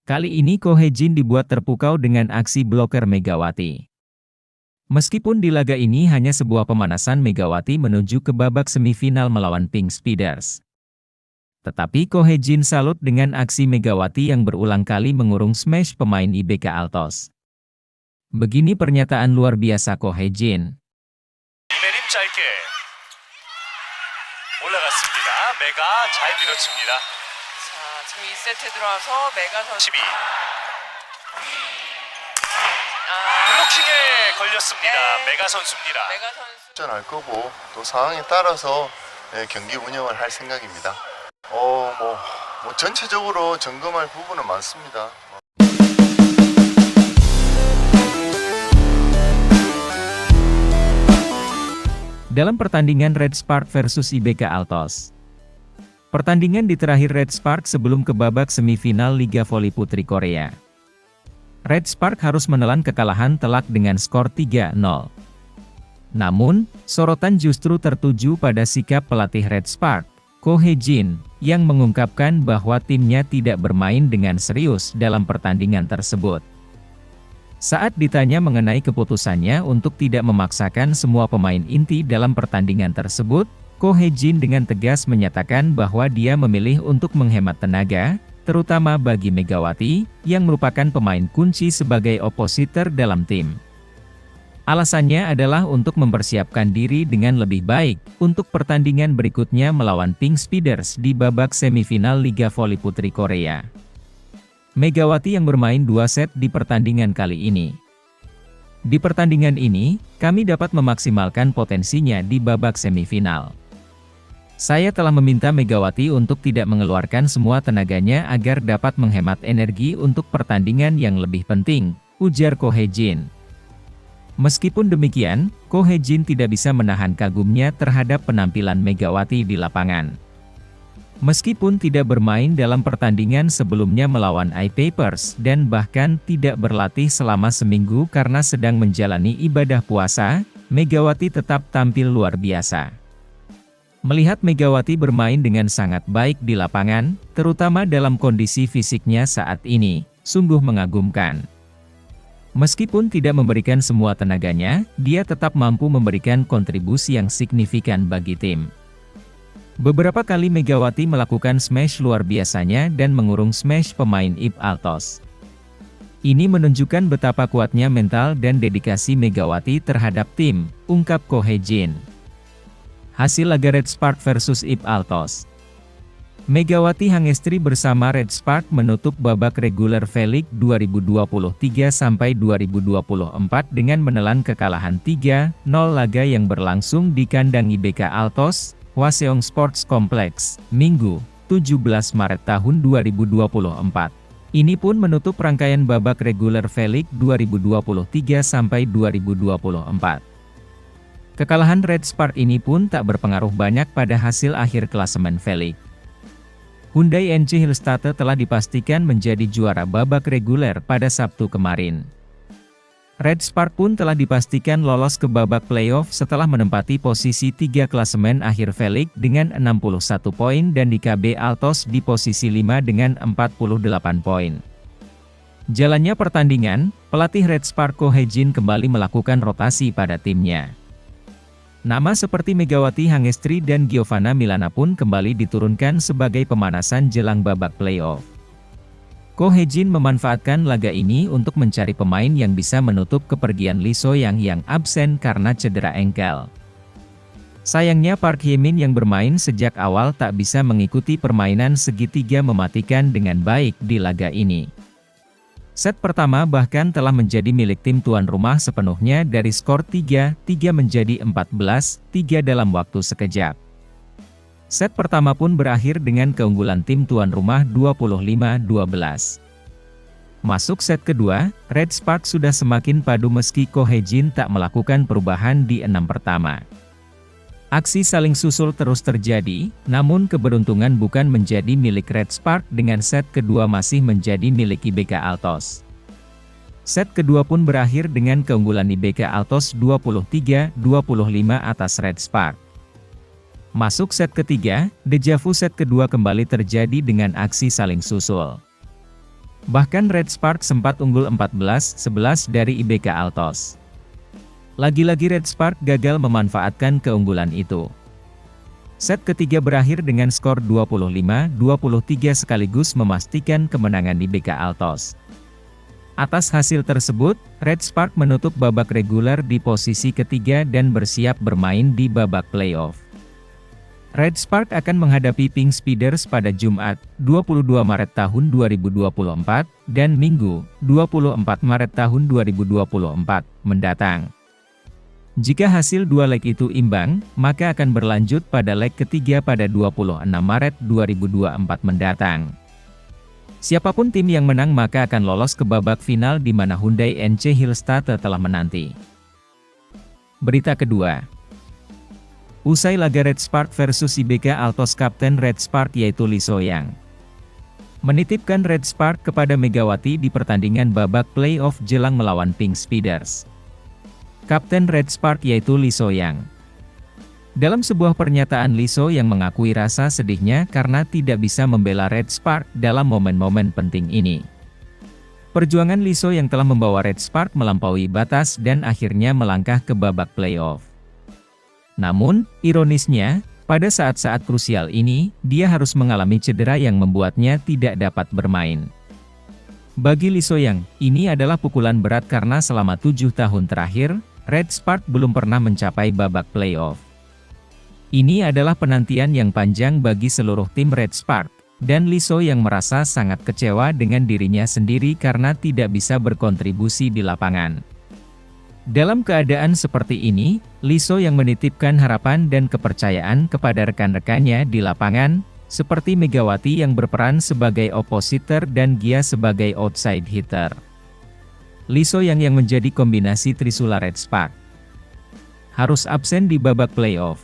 Kali ini Ko Hye-jin dibuat terpukau dengan aksi bloker Megawati. Meskipun di laga ini hanya sebuah pemanasan Megawati menuju ke babak semifinal melawan Pink Speeders. Tetapi Ko Hye-jin salut dengan aksi Megawati yang berulang kali mengurung smash pemain IBK Altos. Begini pernyataan luar biasa Ko Hye-jin. 이내림 짧게 올라갔습니다. 메가 잘 밀어칩니다. 자, 지금 2세트 들어와서 메가 선수 12. 블로킹에 걸렸습니다. 네. 메가 선수입니다. 메가 선수 전할 거고 또 상황에 따라서 경기 운영을 할 생각입니다. 전체적으로 점검할 부분은 많습니다. Dalam pertandingan Red Spark versus IBK Altos. Pertandingan di terakhir Red Spark sebelum ke babak semifinal Liga Voli Putri Korea. Red Spark harus menelan kekalahan telak dengan skor 3-0. Namun, sorotan justru tertuju pada sikap pelatih Red Spark, Ko Hye-jin, yang mengungkapkan bahwa timnya tidak bermain dengan serius dalam pertandingan tersebut. Saat ditanya mengenai keputusannya untuk tidak memaksakan semua pemain inti dalam pertandingan tersebut, Ko Hye-jin dengan tegas menyatakan bahwa dia memilih untuk menghemat tenaga, terutama bagi Megawati, yang merupakan pemain kunci sebagai opositor dalam tim. Alasannya adalah untuk mempersiapkan diri dengan lebih baik untuk pertandingan berikutnya melawan Pink Speeders di babak semifinal Liga Voli Putri Korea. Megawati yang bermain 2 set di pertandingan kali ini. Di pertandingan ini, kami dapat memaksimalkan potensinya di babak semifinal. Saya telah meminta Megawati untuk tidak mengeluarkan semua tenaganya agar dapat menghemat energi untuk pertandingan yang lebih penting, ujar Ko Hye-jin. Meskipun demikian, Ko Hye-jin tidak bisa menahan kagumnya terhadap penampilan Megawati di lapangan. Meskipun tidak bermain dalam pertandingan sebelumnya melawan I-Papers dan bahkan tidak berlatih selama seminggu karena sedang menjalani ibadah puasa, Megawati tetap tampil luar biasa. Melihat Megawati bermain dengan sangat baik di lapangan, terutama dalam kondisi fisiknya saat ini, sungguh mengagumkan. Meskipun tidak memberikan semua tenaganya, dia tetap mampu memberikan kontribusi yang signifikan bagi tim. Beberapa kali Megawati melakukan smash luar biasanya dan mengurung smash pemain IB Altos. Ini menunjukkan betapa kuatnya mental dan dedikasi Megawati terhadap tim, ungkap Ko Hye-jin. Hasil laga Red Spark versus IB Altos. Megawati Hangestri bersama Red Spark menutup babak reguler V-League 2023-2024 dengan menelan kekalahan 3-0 laga yang berlangsung di kandang IBK Altos, Hwaseong Sports Complex, Minggu, 17 Maret tahun 2024. Ini pun menutup rangkaian babak reguler V-League 2023-2024. Kekalahan Red Spark ini pun tak berpengaruh banyak pada hasil akhir klasemen V-League. Hyundai NC Hillstatte telah dipastikan menjadi juara babak reguler pada Sabtu kemarin. Red Spark pun telah dipastikan lolos ke babak playoff setelah menempati posisi 3 klasemen akhir V-League dengan 61 poin dan di KB Altos di posisi 5 dengan 48 poin. Jalannya pertandingan, pelatih Red Spark Ko Hye-jin kembali melakukan rotasi pada timnya. Nama seperti Megawati Hangestri dan Giovanna Milana pun kembali diturunkan sebagai pemanasan jelang babak playoff. Ko Hye-jin memanfaatkan laga ini untuk mencari pemain yang bisa menutup kepergian Lee So-yang yang absen karena cedera engkel. Sayangnya Park Hye-min yang bermain sejak awal tak bisa mengikuti permainan segitiga mematikan dengan baik di laga ini. Set pertama bahkan telah menjadi milik tim tuan rumah sepenuhnya dari skor 3-3 menjadi 14-3 dalam waktu sekejap. Set pertama pun berakhir dengan keunggulan tim tuan rumah 25-12. Masuk set kedua, Red Spark sudah semakin padu meski Ko Hye-jin tak melakukan perubahan di 6 pertama. Aksi saling susul terus terjadi, namun keberuntungan bukan menjadi milik Red Spark dengan set kedua masih menjadi milik IBK Altos. Set kedua pun berakhir dengan keunggulan IBK Altos 23-25 atas Red Spark. Masuk set ketiga, deja vu set kedua kembali terjadi dengan aksi saling susul. Bahkan Red Spark sempat unggul 14-11 dari IBK Altos. Lagi-lagi Red Spark gagal memanfaatkan keunggulan itu. Set ketiga berakhir dengan skor 25-23 sekaligus memastikan kemenangan IBK Altos. Atas hasil tersebut, Red Spark menutup babak reguler di posisi ketiga dan bersiap bermain di babak playoff. Red Spark akan menghadapi Pink Speeders pada Jumat, 22 Maret tahun 2024, dan Minggu, 24 Maret tahun 2024, mendatang. Jika hasil dua leg itu imbang, maka akan berlanjut pada leg ketiga pada 26 Maret 2024 mendatang. Siapapun tim yang menang maka akan lolos ke babak final di mana Hyundai NC Hillstate telah menanti. Berita kedua. Usai laga Red Spark versus IBK Altos, Kapten Red Spark yaitu Lee So-yang menitipkan Red Spark kepada Megawati di pertandingan babak playoff jelang melawan Pink Speeders. Kapten Red Spark yaitu Lee So-yang. Dalam sebuah pernyataan, Lee So-yang mengakui rasa sedihnya karena tidak bisa membela Red Spark dalam momen-momen penting ini. Perjuangan Lee So yang telah membawa Red Spark melampaui batas dan akhirnya melangkah ke babak playoff. Namun, ironisnya, pada saat-saat krusial ini, dia harus mengalami cedera yang membuatnya tidak dapat bermain. Bagi Lee So-yang, ini adalah pukulan berat karena selama 7 tahun terakhir, Red Spark belum pernah mencapai babak playoff. Ini adalah penantian yang panjang bagi seluruh tim Red Spark, dan Lee So yang merasa sangat kecewa dengan dirinya sendiri karena tidak bisa berkontribusi di lapangan. Dalam keadaan seperti ini, Lee So yang menitipkan harapan dan kepercayaan kepada rekan-rekannya di lapangan, seperti Megawati yang berperan sebagai oppositor dan Gia sebagai outside hitter. Lee So yang menjadi kombinasi Trisula Red Spark harus absen di babak playoff.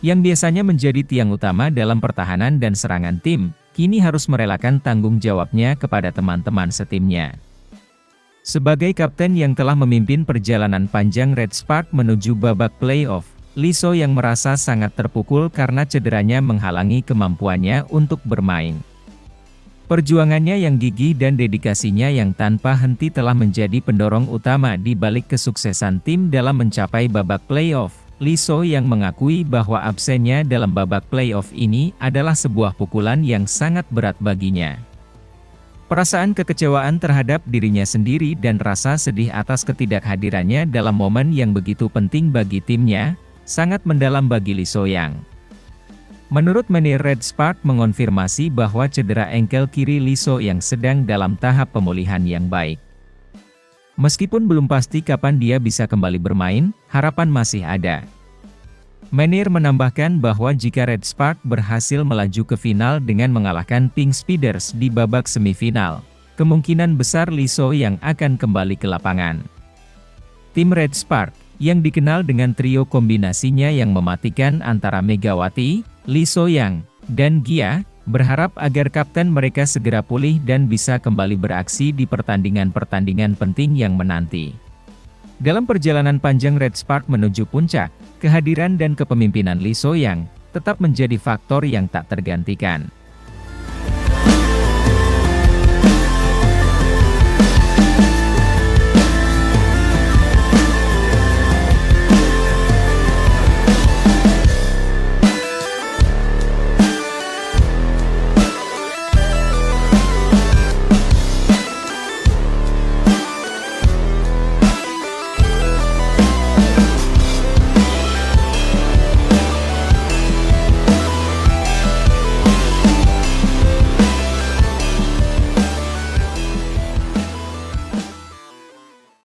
Yang biasanya menjadi tiang utama dalam pertahanan dan serangan tim, kini harus merelakan tanggung jawabnya kepada teman-teman setimnya. Sebagai kapten yang telah memimpin perjalanan panjang Red Spark menuju babak playoff, Lee So yang merasa sangat terpukul karena cederanya menghalangi kemampuannya untuk bermain. Perjuangannya yang gigih dan dedikasinya yang tanpa henti telah menjadi pendorong utama di balik kesuksesan tim dalam mencapai babak playoff. Lee So yang mengakui bahwa absennya dalam babak playoff ini adalah sebuah pukulan yang sangat berat baginya. Perasaan kekecewaan terhadap dirinya sendiri dan rasa sedih atas ketidakhadirannya dalam momen yang begitu penting bagi timnya, sangat mendalam bagi Lee So yang. Menurut manajer Red Spark mengonfirmasi bahwa cedera engkel kiri Lee So yang sedang dalam tahap pemulihan yang baik. Meskipun belum pasti kapan dia bisa kembali bermain, harapan masih ada. Manajer menambahkan bahwa jika Red Spark berhasil melaju ke final dengan mengalahkan Pink Speeders di babak semifinal, kemungkinan besar Lee So yang akan kembali ke lapangan. Tim Red Spark, yang dikenal dengan trio kombinasinya yang mematikan antara Megawati, Lee So yang, dan Gia, berharap agar kapten mereka segera pulih dan bisa kembali beraksi di pertandingan-pertandingan penting yang menanti. Dalam perjalanan panjang Red Spark menuju puncak, kehadiran dan kepemimpinan Lee So yang tetap menjadi faktor yang tak tergantikan.